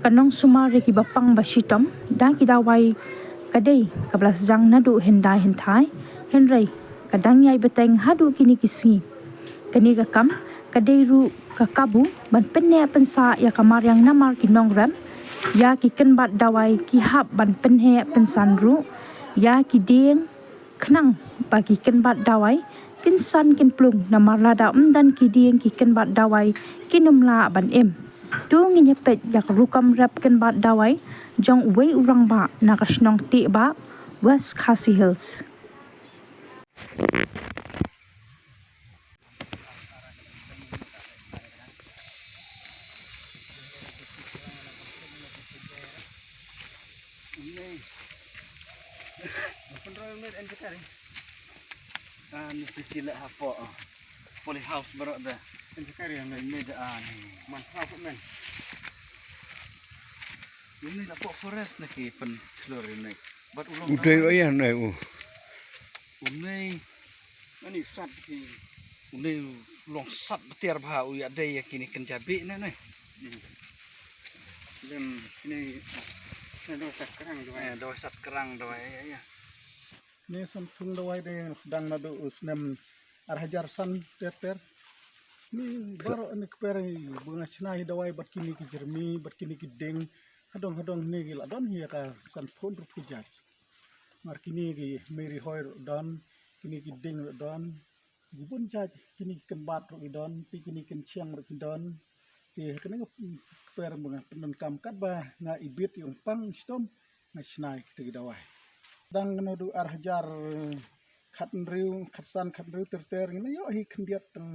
kanong sumare ki bapang basitom dan ki dawai kadai kablas jang nadu hendai hentai henrai kadang yai beteng hadu kini kisngi kani kakam kadai ru kakabu ban penne pensa ya kamar yang namar ki nongram ya ki kenbat dawai ki hab ban penhe pensan ru ya ki ding kenang bagi kenbat dawai kinsan kimplung namar lada dan ki ding ki kenbat dawai kinumla ban tu nginyepet yak rukam rap kenbat dawai jong wei urang ba nakasnong ti ba West Khasi Hills. Sila hapo poly house baru dah sekali yang medaan mantap men ini hapo forest nak pen seluruh ini buat ulang udah ayah naik unai ini sat di unai long sat betir bah uya ada ya kini kencabi nih dan ini ada sat kerang doa ya ni sampung dawai de sedang nado usnem arhajar san teter ni baru ni kepere bunga chinai dawai bat kini ki jermi bat kini ki deng hadong ni gila don hi ka san phun ru pujat mar kini ki meri hoy don kini ki deng don gibun jaj kini ken bat ru don pi kini ken chiang ru don ti kene kepere bunga penon kam kat ba na ibit yung pang stom na chinai ki dawai dang nadu arhajar khatn riu khatsan khat riu ter ngene yo hi khndiat tang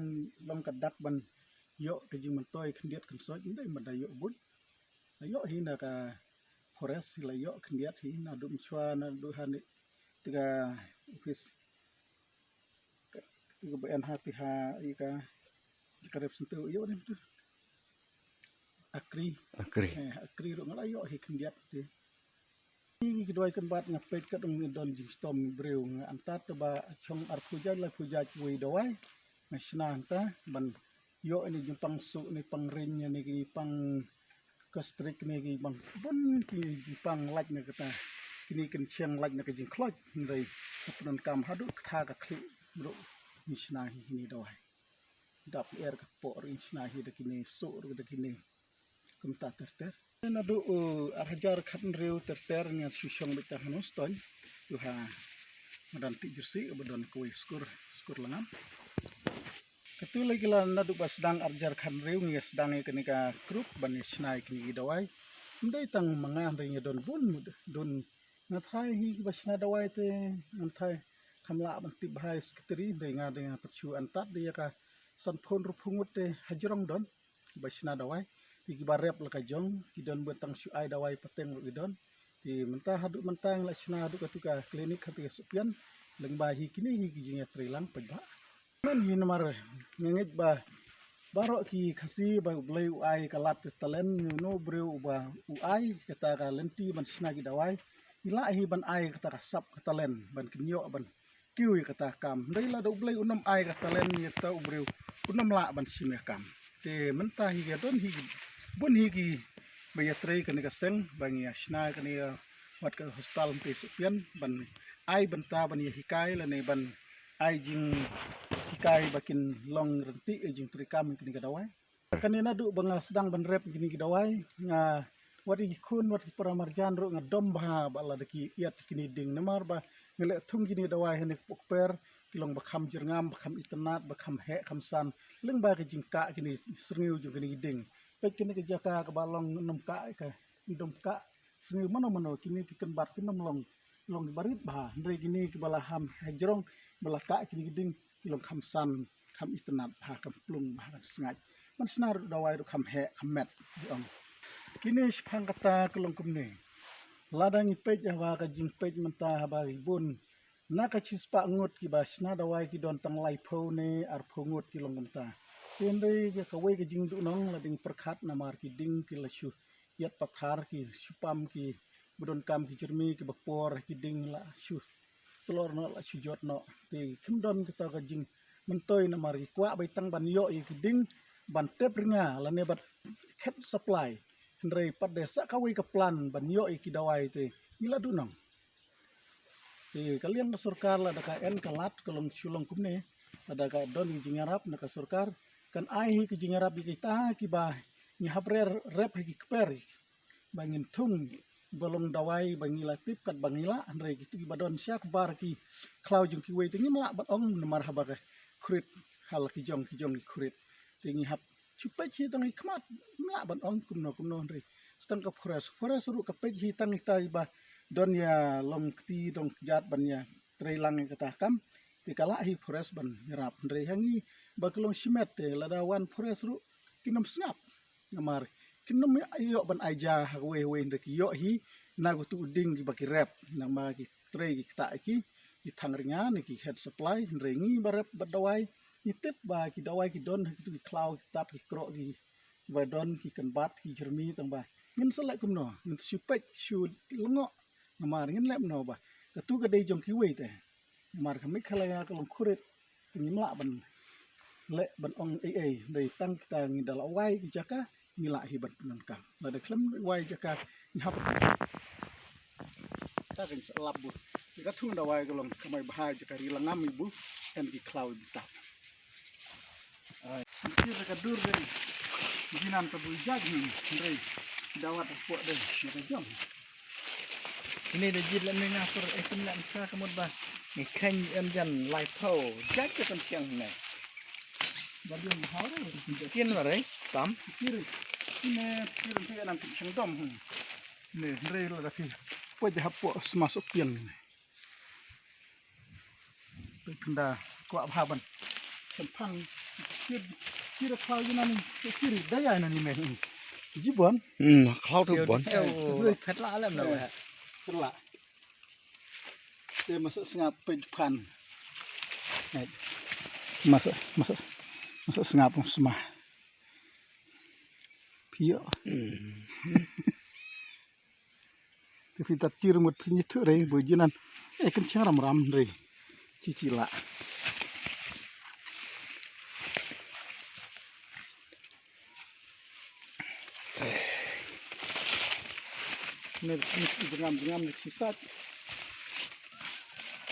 long kadak ban yo ke jing mantoy khndiat kan soj ndai mada yo bud yo hi na ka forest la yo khndiat hi na dum chwa na du hani tiga office tiga ben hati ha ika karep sentu yo ni tu akri ro ngala yo hi khndiat ti ini kedua ikan bat ngapet kat don jistom breu antat ba chong arpujaj la pujaj wei dawai nasna anta ban yo ini jumpang su ni pangrin ni ki pang kastrik ni ki bang bun ki jipang laj ni kata kini ken chiang laj ni ki jing kloj ndai apnon kam hadu tha ka khli bro nisna hi ni dawai dap er ka po rin sna hi de kini su ru de kini kumta ter nadu arhajar khatn riu ter nya susong beta hanoston tuha madan ti jersi bodon kuwi skur langam ketu lagi la nadu basdang arjar khatn riu ngi sedang kenika kruk ban snai kini dawai ndai tang manga ring don bun don nathai hi basna dawai te nathai kamla ban ti bhai skitri denga pachu antat dia ka sanphon rupungut te hajrong don basna dawai ki barep la ka jong ki don betang su ai dawai pateng ru don ti mentah hadu mentang la sna hadu katuka klinik hati supian leng ba hi kini hi ki jinga trilang peba men hi namar ngengit ba baro ki khasi ba blai ai kalat talen no breu ba ai kata ka lenti ban sna ki dawai ila hi ban ai kata ka sap talen ban kinyo ban kiwi kata kam ndai la do blai unam ai ka talen ni ta breu unam la ban sim kam te mentah hi don hi bun higi bayatrai kani ka seng bangi asna kani wat ka hostal pe sepian ban ai banta ban hikai la ne ban ai jing hikai bakin long renti jing trikam kini ka dawai kani na du banga sedang ban rep kini ka dawai nga wadi kun wat para marjan ro nga dom ba bala deki iat kini ding namar ba ngele thung kini dawai hene pokper kilong bakham jerngam bakham itnat bakham he khamsan leng ba ka jingka kini srngiu ju kini ding pek kini ke jaka ke balong numka ke dumka seni mano kini kiken bat kinam long barit bah ndre kini ke balaham hajrong balaka kini giding kilong khamsan kham itnat ha kam plung bah sngai man snar dawai ru kham he khamet ong kini siphang kata kelong kumne ladang ipej wa ka jing pej menta ba ribun na ka chispa ngot ki basna dawai ki don tang lai pho ne ar phongot kilong kumta Tendai ke kawai ke jing du nong la ding perkhat namar ki ding ki la shu yat pathar ki supam ki budon kam ki jermi ki bapor ki ding la shu telur no la shu jot no ti kimdon kita ka jing mentoy namar ki kwa bai tang ban yo ki ding ban tep ringa la ne bat ket supply Henry pada sakawi ke plan banyo iki dawai te gila dunang. Kalian ke surkar lah daka en kalat kalong sulong kumne ada ka don ki jingarap naka surkar kan ai ki jingarap ki ta ki ba ni haprer rep ki kper bangin tung bolong dawai bangila tip kat bangila Henry ki badon syak bar ki klau jung ki wei tingi melak bat ong nemar habaka krit hal ki jong ki krit tingi hap cupai ci tangi kmat melak ban ong kumno Henry stang ka forest ru ka pej hi tangi ta ba don ya long ti dong jat ban ya trailang kata kam ti kala hi forest ban nyerap Henry hangi ba kelong simet te lada wan forest ru kinom snap ngamar kinom ayo ban aja we Henry ki yo hi nagu tu uding ki baki rep nang ma ki trei ki ta ki thangringa ni ki head supply Henry ngi barep badawai itip ba ki dawai ki don ki klau ki tap ki kro ki ba don ki kan bat ki jermi tang ba ngin selek kumno ngin supek shu lengo ngamar ngin lep no ba katu ka dei jong ki wei te ngamar ka mik khala ka long kurit ngi mla ban le ban ong ai dei tang kita ngi dal wai ki jaka ngila hi ban nan ka la de klem wai jaka ni hap ta kan selap bu ka thung dawai ka long kamai bahai jaka ri langam ibu kan ki klau ta Kira kadur dari jinan tabu jagni dari dawat puak dari mereka jom. Ini dah jilat ni ngapur nak bisa kemud bas. Ni kan jan live pow jag ke kan siang ni. Jadi yang hal ni Sian lah rei. Tam. kiri kiri tu nanti siang dom. Ni dari lah tapi puak jah puak masuk pian ni. Tunda kuat bahaban. Sempang kira kau jinan kiri daya ni meh. Jibuan. Kau tu bon. Pet lah alam dah. Kelak. Dia masuk sengap pejupan. Masuk sengap semah. Pio. Tapi tak cirmut punya tu rei bujinan. Kan siang ram rei. Cicila. Ni jengam ni sisat.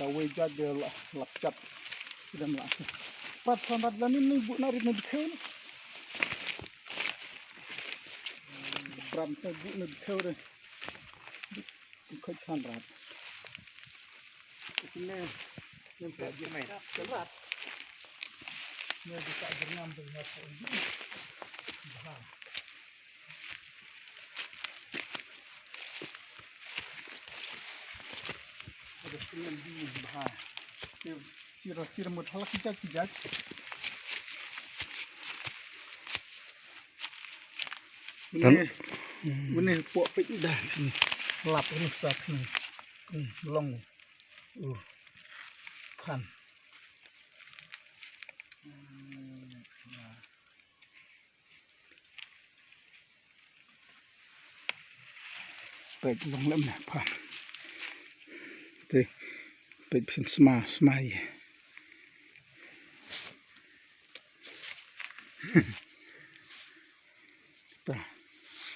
Kawai jadi lapcat sudah melak. Pat sangat lanin ni bu narik ni dikau. Pram tu bu ni dikau deh. Ikut sangat. Ini yang tak jemai. Sangat. Ni bisa jengam tu masuk. Bahar. Ada film di bahar. Kira mut halak kijak. Ini puak pek dah. Lap rusak ni. Long. Kan. Pek long lem ni pan. Pek pin smai.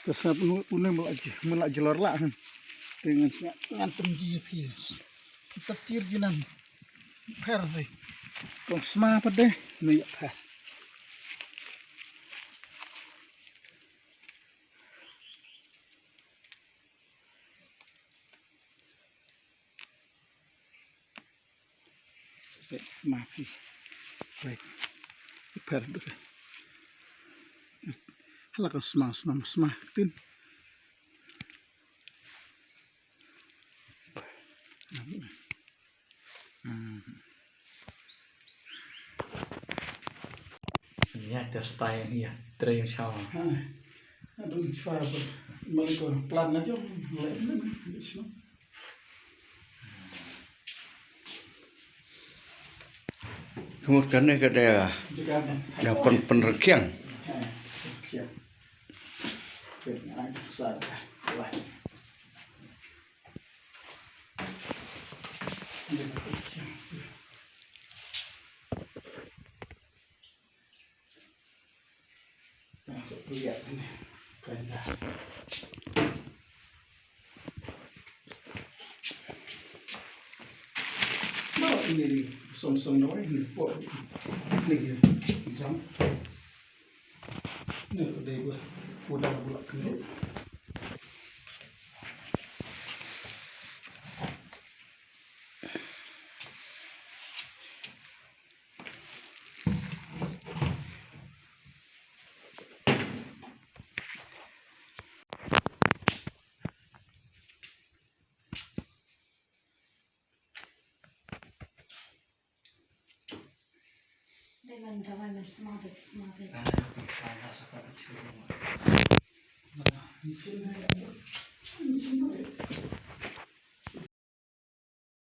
Terus punya melak jelor lah dengan ngantem GP. Kita cir jinan per sih. Kong sma pada ni per. Sma pi. Baik. Per tu. Halak sma tin. Ni ada style ni ya, train show. Aduh, faham. Malah plan aja, lain ni. Kemudian ni ada penerkian. Masuk lihat ini. Kaya. Mau ini som-som doang ini pok ini jam. Ini udah bulat kene. Dengan dawan dan semangat. Karena itu sana seperti cium. Nah, ini